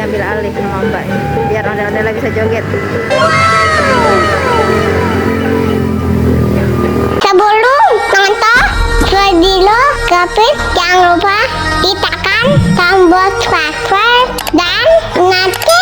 diambil alih sama mbaknya biar ondel-ondel bisa joget. Sebelum nonton video Gapit, jangan lupa ditekan tombol subscribe dan nyalakan.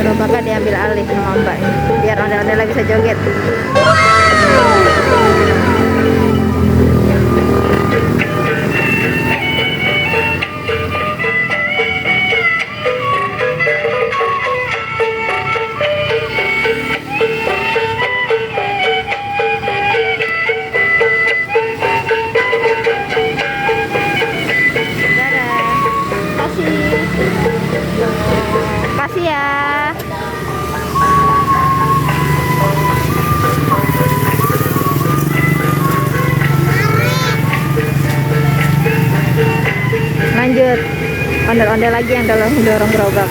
Gerobaknya diambil alih sama mbaknya biar ondel-ondel bisa joget. Kasih ya. Lanjut ondel-ondel lagi yang dorong gerobak.